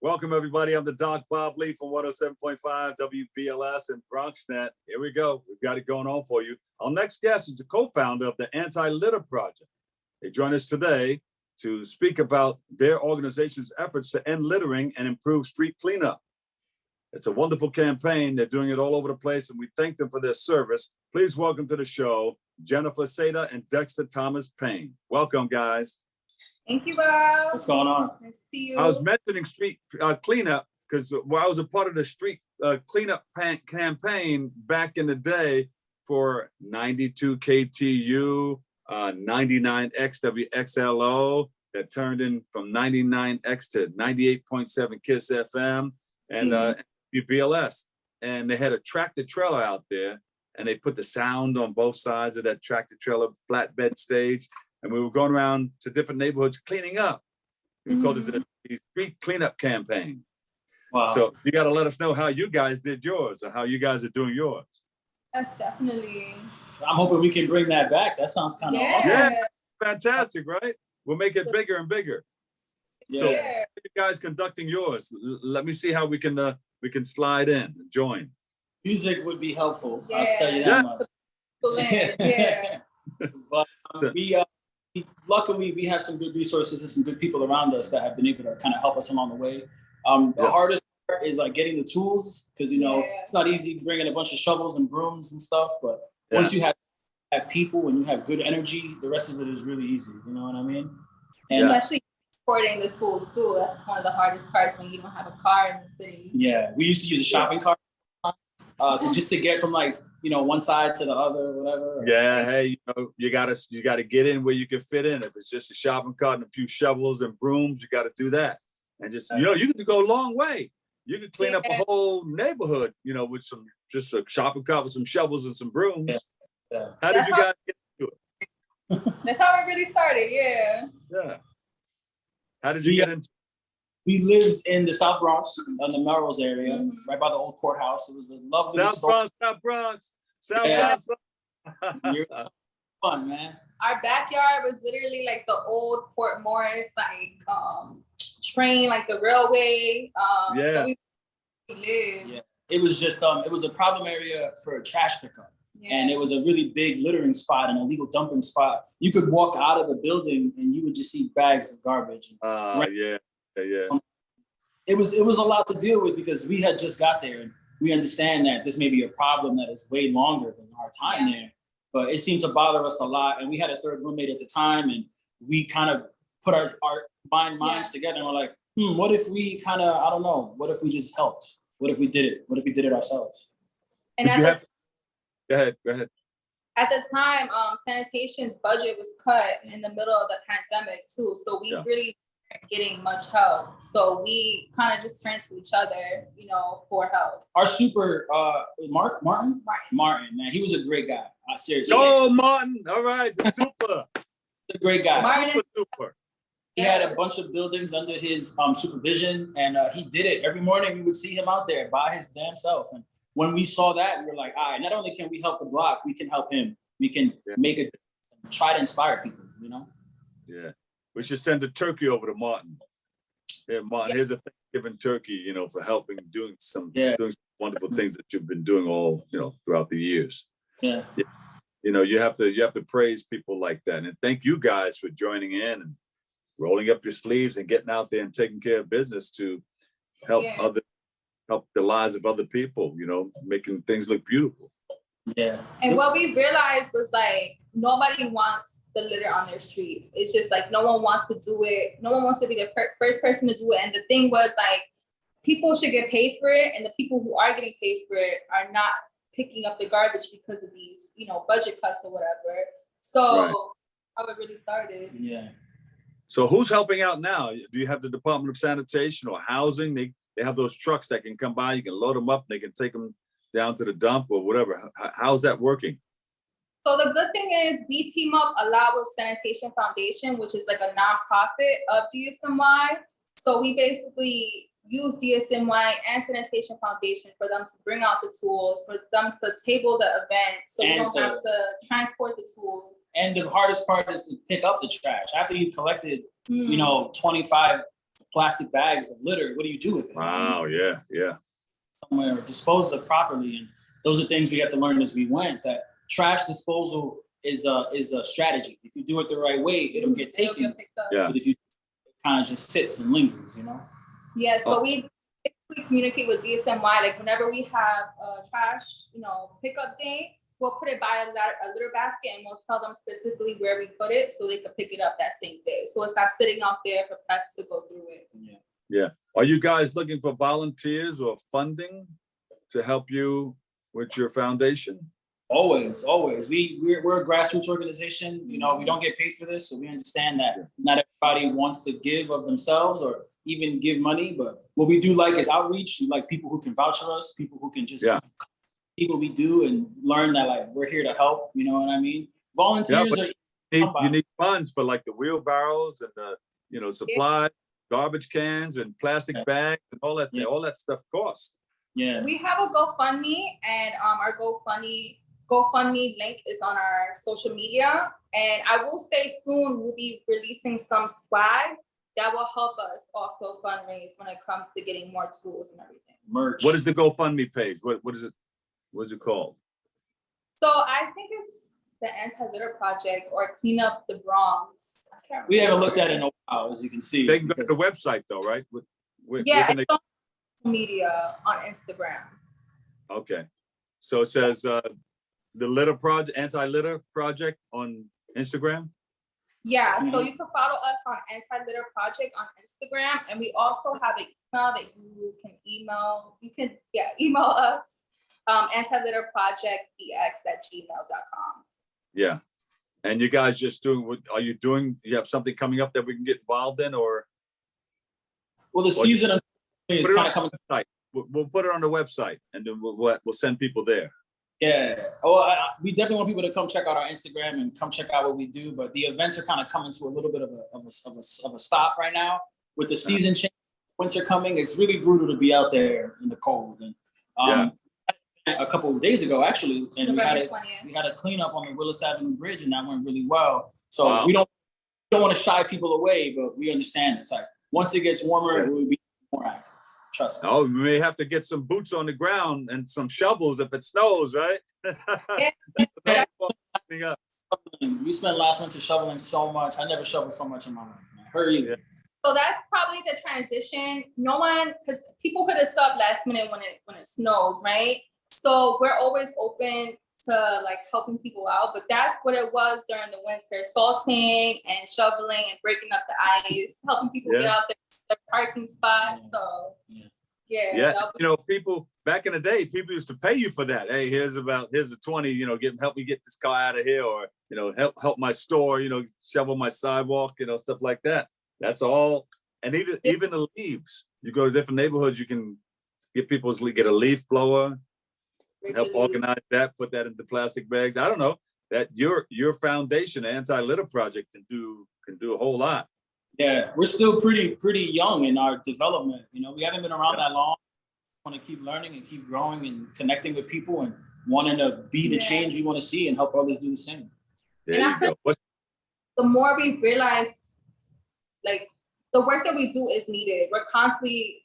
Welcome, everybody. I'm the Doc Bob Lee from 107.5 WBLS and BronxNet. Here we go. We've got it going on for you. Our next guest is the co-founder of the Anti-Litter Project. They join us today to speak about their organization's efforts to end littering and improve street cleanup. It's a wonderful campaign. They're doing it all over the place, and we thank them for their service. Please welcome to the show, Jennifer Seda and Dexter Thomas Payne. Welcome, guys. Thank you, Bob. What's going on? Nice to see you. I was mentioning street cleanup because I was a part of the street cleanup campaign back in the day for 92 KTU, 99 XWXLO that turned in from 99X to 98.7 KISS FM and WBLS. And they had a tractor trailer out there, and they put the sound on both sides of that tractor trailer flatbed stage. And we were going around to different neighborhoods cleaning up. We called it the street cleanup campaign. Wow. So you got to let us know how you guys did yours or how you guys are doing yours. That's definitely. I'm hoping we can bring that back. That sounds kind of awesome. Yeah, fantastic, right? We'll make it bigger and bigger. Yeah. So you guys conducting yours. Let me see how we can slide in and join. Music would be helpful. Yeah. I'll tell you that much. Yeah. But luckily we have some good resources and some good people around us that have been able to kind of help us along the way. The hardest part is like getting the tools because it's not easy bringing a bunch of shovels and brooms and stuff. But once you have people and you have good energy, the rest of it is really easy. You know what I mean? And especially importing the tools too. That's one of the hardest parts when you don't have a car in the city. Yeah, we used to use a shopping cart to get from one side to the other, whatever. Yeah, hey, you gotta get in where you can fit in. If it's just a shopping cart and a few shovels and brooms, you got to do that. And just you can go a long way. You can clean up a whole neighborhood, with just a shopping cart with some shovels and some brooms. Yeah. How did you guys get into it? That's how it really started. Yeah. Yeah. How did you get into it? We lived in the South Bronx, in the Melrose area, right by the old courthouse. It was a lovely South Bronx. Fun, man. Our backyard was literally like the old Port Morris, train, like the railway. So we lived. Yeah. It was just it was a problem area for trash pickup. Yeah. And it was a really big littering spot, an illegal dumping spot. You could walk out of the building and you would just see bags of garbage. Yeah. It was a lot to deal with because we had just got there and we understand that this may be a problem that is way longer than our time there, but it seemed to bother us a lot. And we had a third roommate at the time and we kind of put our minds together and we're like, what if we what if we just helped? What if we did it? What if we did it ourselves? And Go ahead. At the time, sanitation's budget was cut in the middle of the pandemic too. So we really weren't getting much help. So we kind of just turned to each other, for help. Our super, Martin, man, he was a great guy. Seriously. Oh, Martin. All right. The super. A great guy. Martin super. He had a bunch of buildings under his supervision and he did it. Every morning we would see him out there by his damn self. And when we saw that, we were like, all right, not only can we help the block, we can help him. We can make a try to inspire people, Yeah. We should send a turkey over to Martin. Yeah, Martin, here's a Thanksgiving turkey, for helping doing some wonderful things that you've been doing all, throughout the years. Yeah. You have to praise people like that. And thank you guys for joining in and rolling up your sleeves and getting out there and taking care of business to help help the lives of other people, making things look beautiful. Yeah. And what we realized was nobody wants the litter on their streets. It's just no one wants to do it. No one wants to be the first person to do it. And the thing was people should get paid for it. And the people who are getting paid for it are not picking up the garbage because of these, budget cuts or whatever. So how it really started. Yeah. So who's helping out now? Do you have the Department of Sanitation or Housing? They have those trucks that can come by. You can load them up. And they can take them down to the dump or whatever. How's that working? So the good thing is we team up a lot with Sanitation Foundation, which is a nonprofit of DSMY. So we basically use DSMY and Sanitation Foundation for them to bring out the tools, for them to table the event, so we don't have to transport the tools. And the hardest part is to pick up the trash after you've collected, 25 plastic bags of litter. What do you do with it? Wow, yeah. Somewhere disposed of properly. And those are things we had to learn as we went, that trash disposal is a strategy. If you do it the right way, it'll get taken. Yeah. But if you, it kind of just sits and lingers, you know? Yeah, so we communicate with DSMY, like whenever we have a trash, pickup day, we'll put it by a litter basket and we'll tell them specifically where we put it so they can pick it up that same day. So it's not sitting out there for pets to go through it. Yeah. Are you guys looking for volunteers or funding to help you with your foundation? Always. We're a grassroots organization. We don't get paid for this, so we understand that not everybody wants to give of themselves or even give money. But what we do like is outreach. We like people who can vouch for us, people who can just see what we do and learn that like we're here to help. You know what I mean? Volunteers you need funds for like the wheelbarrows and the supplies, garbage cans and plastic bags and all that. All that stuff costs. Yeah. We have a GoFundMe, and our GoFundMe link is on our social media. And I will say soon we'll be releasing some swag that will help us also fundraise when it comes to getting more tools and everything. Merch. What is the GoFundMe page? What is it? What is it called? So I think it's the Anti-Litter Project or Clean Up the Bronx. I can't remember. We haven't looked at it in a while, as you can see. They can go to the website though, right? It's on media on Instagram. Okay. So it says the litter project, Anti-Litter Project on Instagram. Yeah, so you can follow us on Anti-Litter Project on Instagram, and we also have an email that you can email. Email us antilitterprojectbx@gmail.com. Yeah, and you guys just doing what are you doing? You have something coming up that we can get involved in, or? Well, the season is kind of coming. We'll put it on the website, and then we'll send people there. Yeah. We definitely want people to come check out our Instagram and come check out what we do. But the events are kind of coming to a little bit of a stop right now with the season change, winter coming. It's really brutal to be out there in the cold. And a couple of days ago, actually, and we had a cleanup on the Willis Avenue Bridge, and that went really well. So we don't want to shy people away, but we understand it's like once it gets warmer, we'll be more active. Trust me. Oh, we may have to get some boots on the ground and some shovels if it snows, right? We spent last winter shoveling so much. I never shoveled so much in my life, man. Her either. Yeah. So that's probably the transition. No one, because people hit us up last minute when it snows, right? So we're always open to like helping people out, but that's what it was during the winter: salting and shoveling and breaking up the ice, helping people get out their parking spots. So people back in the day, people used to pay you for that. Hey, here's a 20, help me get this car out of here, or help my store, shovel my sidewalk, stuff like that. That's all. And even the leaves, you go to different neighborhoods, you can get get a leaf blower, help organize that, put that into plastic bags. I don't know, that your foundation, Anti-Litter Project, can do a whole lot. Yeah, we're still pretty young in our development. We haven't been around that long. We want to keep learning and keep growing and connecting with people and wanting to be the change we want to see and help others do the same. There you go. The more we realize, like, the work that we do is needed. We're constantly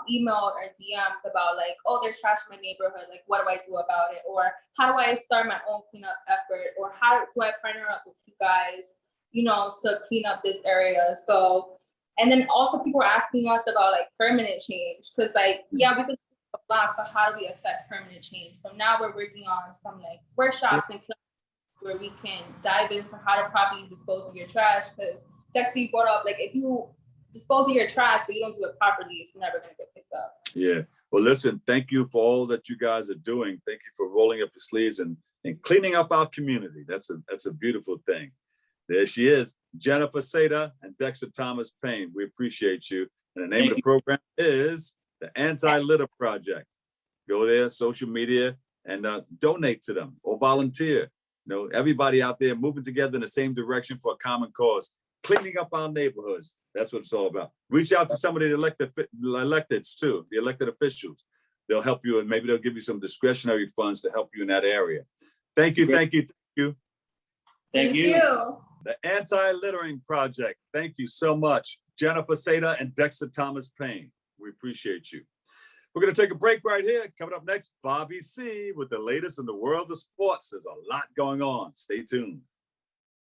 emailed or DMs about like, oh, there's trash in my neighborhood. Like, what do I do about it? Or how do I start my own cleanup effort? Or how do I partner up with you guys, to clean up this area? So, and then also people are asking us about like permanent change, because like, we can do a block, but how do we affect permanent change? So now we're working on some like workshops and classes where we can dive into how to properly dispose of your trash, because it's actually brought up, like, if you dispose of your trash but you don't do it properly, it's never going to get picked up. Yeah. Well, listen, thank you for all that you guys are doing. Thank you for rolling up your sleeves and cleaning up our community. That's a beautiful thing. There she is, Jennifer Seda and Dexter Thomas Payne. We appreciate you. And the name of the program is the Anti-Litter Project. Go there, social media, and donate to them or volunteer. Everybody out there moving together in the same direction for a common cause, cleaning up our neighborhoods. That's what it's all about. Reach out to some of the electeds too, the elected officials. They'll help you, and maybe they'll give you some discretionary funds to help you in that area. Thank you. Thank you. The Anti-Littering Project. Thank you so much, Jennifer Seda and Dexter Thomas Payne. We appreciate you. We're going to take a break right here. Coming up next, Bobby C with the latest in the world of sports. There's a lot going on. Stay tuned.